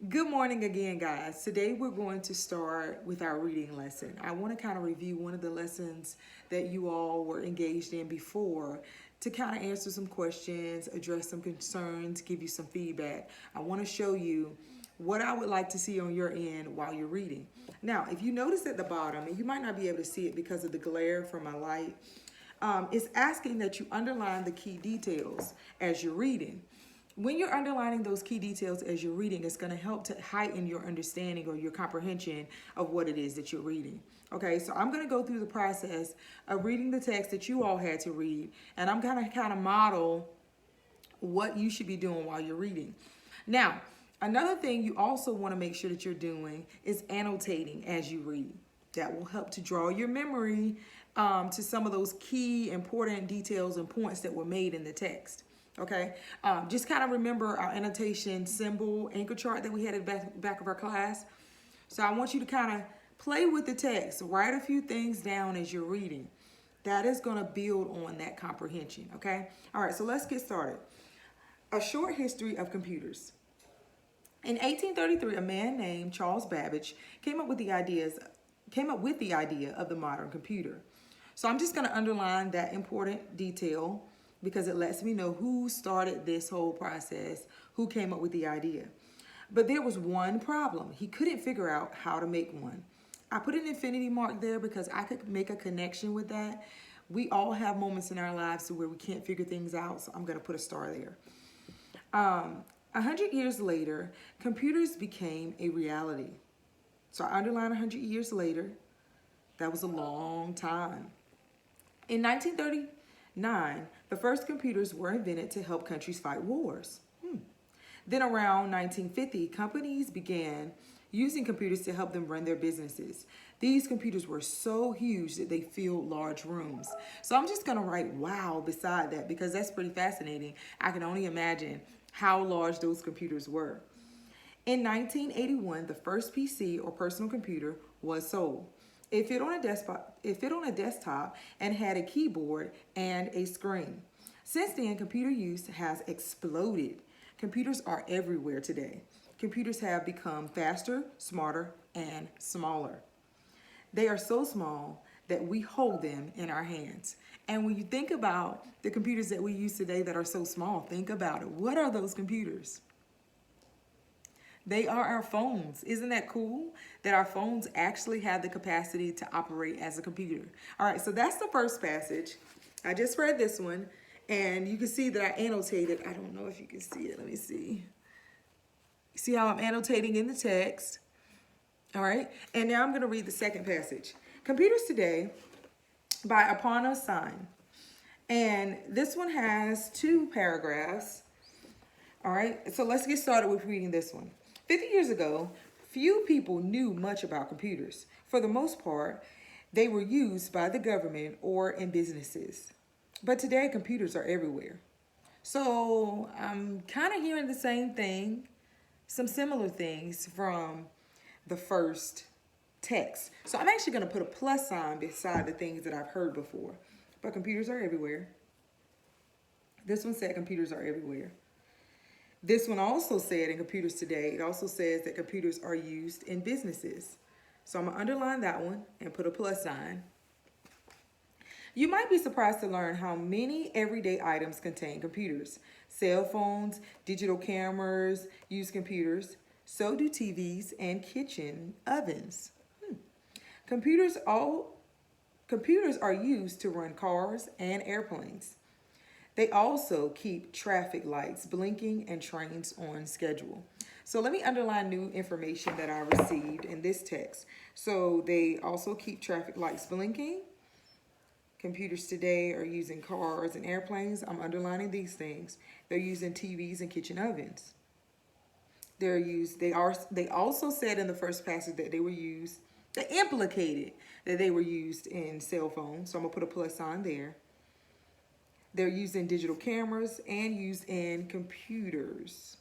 Good morning again, guys. Today we're going to start with our reading lesson. I want to kind of review one of the lessons that you all were engaged in before to kind of answer some questions, address some concerns, give you some feedback. I want to show you what I would like to see on your end while you're reading. Now, if you notice at the bottom, and you might not be able to see it because of the glare from my light, it's asking that you underline the key details as you're reading. When you're underlining those key details as you're reading, it's going to help to heighten your understanding or your comprehension of what it is that you're reading. Okay, so I'm going to go through the process of reading the text that you all had to read, and I'm going to kind of model what you should be doing while you're reading. Now, another thing you also want to make sure that you're doing is annotating as you read. That will help to draw your memory to some of those key important details and points that were made in the text. Okay, just kind of remember our annotation symbol anchor chart that we had at the back of our class. So I want you to kind of play with the text, write a few things down as you're reading. That is going to build on that comprehension. Okay, all right, so let's get started. A short history of computers. In 1833, a man named Charles Babbage came up with the idea of the modern computer. So I'm just going to underline that important detail because it lets me know who started this whole process, who came up with the idea. But there was one problem. He couldn't figure out how to make one. I put an infinity mark there because I could make a connection with that. We all have moments in our lives where we can't figure things out, so I'm going to put a star there. 100 years later, computers became a reality. So I underline 100 years later. That was a long time. In 1939, the first computers were invented to help countries fight wars. Then around 1950, companies began using computers to help them run their businesses. These computers were so huge that they filled large rooms. So I'm just going to write wow beside that because that's pretty fascinating. I can only imagine how large those computers were. In 1981, the first PC or personal computer was sold. It fit on a desktop and had a keyboard and a screen. Since then, computer use has exploded. Computers are everywhere today. Computers have become faster, smarter, and smaller. They are so small that we hold them in our hands. And when you think about the computers that we use today that are so small, think about it. What are those computers? They are our phones. Isn't that cool that our phones actually have the capacity to operate as a computer? All right, so that's the first passage. I just read this one, and you can see that I annotated. I don't know if you can see it. Let me see. See how I'm annotating in the text? All right, and now I'm going to read the second passage. Computers Today by Aparna Sen. And this one has 2 paragraphs. All right, so let's get started with reading this one. 50 years ago, few people knew much about computers. For the most part, they were used by the government or in businesses. But today, computers are everywhere. So I'm kind of hearing the same thing, some similar things from the first text. So I'm actually going to put a plus sign beside the things that I've heard before. But computers are everywhere. This one said computers are everywhere. This one also said in Computers Today, it also says that computers are used in businesses. So I'm going to underline that one and put a plus sign. You might be surprised to learn how many everyday items contain computers. Cell phones, digital cameras use computers. So do TVs and kitchen ovens. Computers are used to run cars and airplanes. They also keep traffic lights blinking and trains on schedule. So let me underline new information that I received in this text. So they also keep traffic lights blinking. Computers today are using cars and airplanes. I'm underlining these things. They're using TVs and kitchen ovens. They also said in the first passage that they implicated that they were used in cell phones. So I'm gonna put a plus sign there. They're used in digital cameras and used in computers.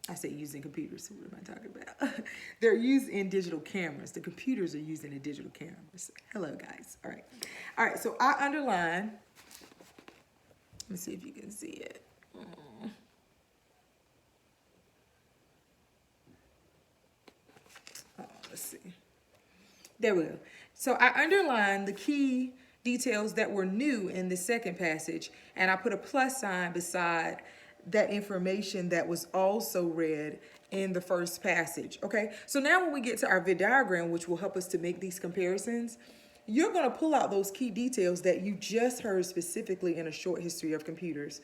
I say using computers, what am I talking about? They're used in digital cameras. The computers are used in the digital cameras. Hello, guys. All right. All right, so I underline. Let me see if you can see it. let's see. There we go. So I underlined the key details that were new in the second passage, and I put a plus sign beside that information that was also read in the first passage, okay? So now when we get to our Venn diagram, which will help us to make these comparisons, you're gonna pull out those key details that you just heard specifically in a short history of computers.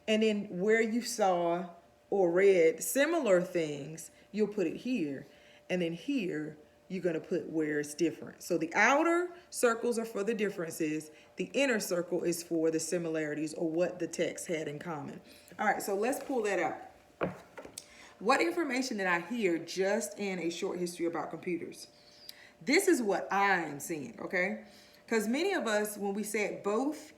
And then where you saw or read similar things, you'll put it here. And then here, you're gonna put where it's different. So the outer circles are for the differences. The inner circle is for the similarities or what the text had in common. All right, so let's pull that out. What information did I hear just in a short history about computers? This is what I'm seeing, okay? Because many of us, when we said both,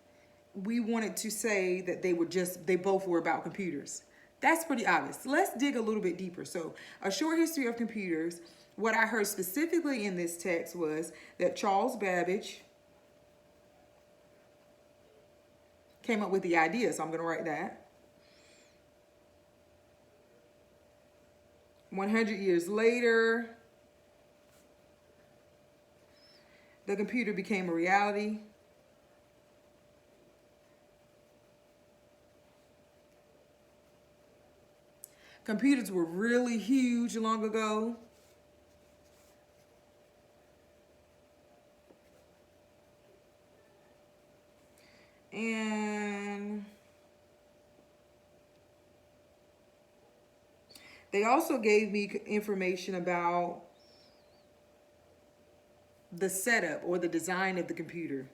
we wanted to say that they both were about computers. That's pretty obvious. Let's dig a little bit deeper. So a short history of computers, what I heard specifically in this text was that Charles Babbage came up with the idea, so I'm going to write that. 100 years later, the computer became a reality. Computers were really huge long ago. And they also gave me information about the setup or the design of the computer.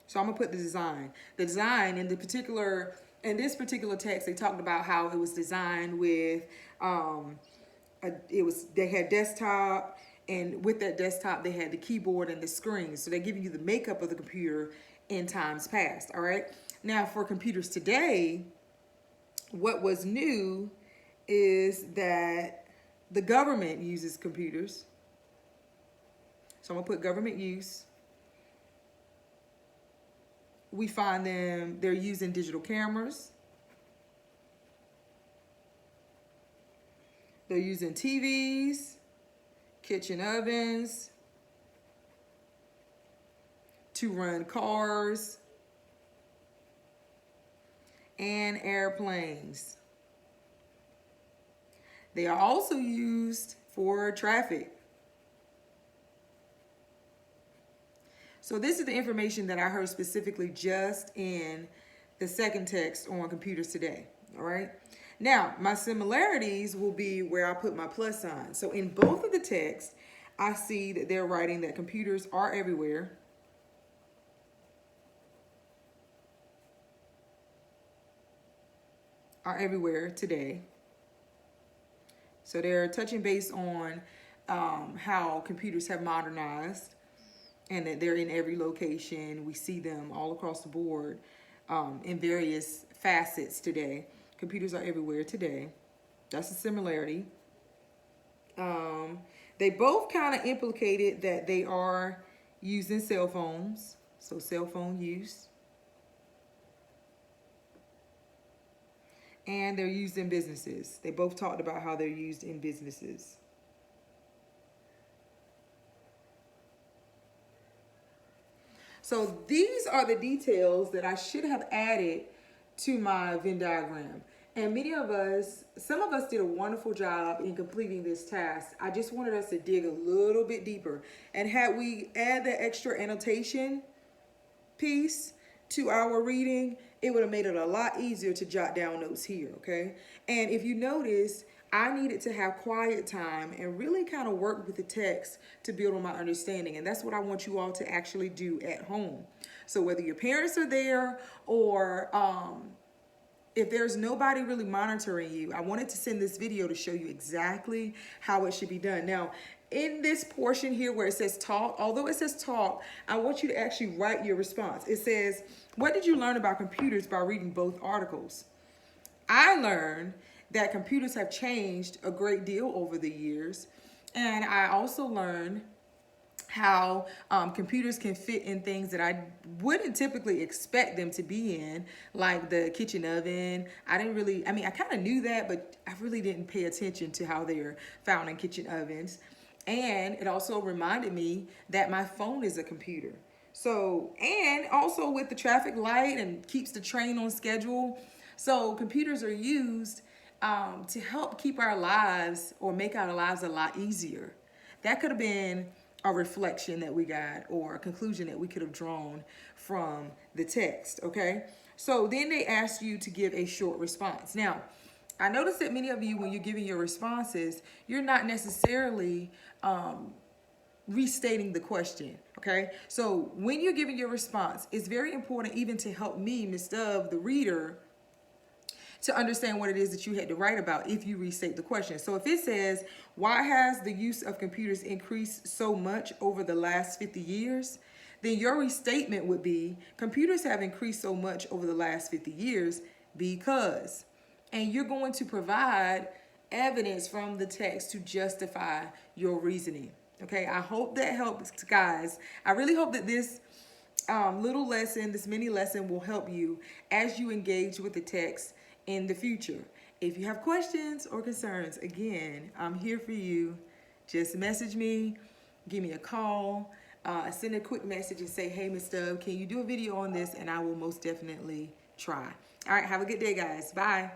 So I'm gonna put the design. The design in this particular text, they talked about how it was designed with, they had desktop, and with that desktop, they had the keyboard and the screen. So they're giving you the makeup of the computer in times past, all right? Now for computers today, what was new is that the government uses computers. So I'm gonna put government use. We find they're using digital cameras. They're using TVs, kitchen ovens, to run cars, and airplanes. They are also used for traffic. So this is the information that I heard specifically just in the second text on computers today, all right? Now, my similarities will be where I put my plus sign. So in both of the texts, I see that they're writing that computers are everywhere. Are everywhere today. So they're touching base on how computers have modernized and that they're in every location. We see them all across the board in various facets today. Computers are everywhere today. That's a similarity. They both kind of implicated that they are using cell phones. So cell phone use. And they're used in businesses. They both talked about how they're used in businesses. So these are the details that I should have added to my Venn diagram. And some of us did a wonderful job in completing this task. I just wanted us to dig a little bit deeper. And had we add the extra annotation piece to our reading, it would have made it a lot easier to jot down notes here, okay? And if you notice, I needed to have quiet time and really kind of work with the text to build on my understanding. And that's what I want you all to actually do at home. So whether your parents are there or if there's nobody really monitoring you, I wanted to send this video to show you exactly how it should be done. Now, in this portion here where it says talk, although it says talk, I want you to actually write your response. It says, what did you learn about computers by reading both articles? I learned that computers have changed a great deal over the years. And I also learned how computers can fit in things that I wouldn't typically expect them to be in, like the kitchen oven. I kind of knew that, but I really didn't pay attention to how they're found in kitchen ovens. And it also reminded me that my phone is a computer. So, and also with the traffic light and keeps the train on schedule. So computers are used to help keep our lives or make our lives a lot easier. That could have been a reflection that we got or a conclusion that we could have drawn from the text, okay? So then they asked you to give a short response. Now, I noticed that many of you, when you're giving your responses, you're not necessarily restating the question, okay? So when you're giving your response, it's very important even to help me, Ms. Dove, the reader, to understand what it is that you had to write about if you restate the question. So if it says, why has the use of computers increased so much over the last 50 years? Then your restatement would be, computers have increased so much over the last 50 years because, and you're going to provide evidence from the text to justify your reasoning. Okay, I hope that helps, guys. I really hope that this little lesson, this mini lesson will help you as you engage with the text in the future. If you have questions or concerns, again, I'm here for you. Just message me, give me a call, send a quick message and say, hey, Ms. Dove, can you do a video on this? And I will most definitely try. All right, have a good day, guys. Bye.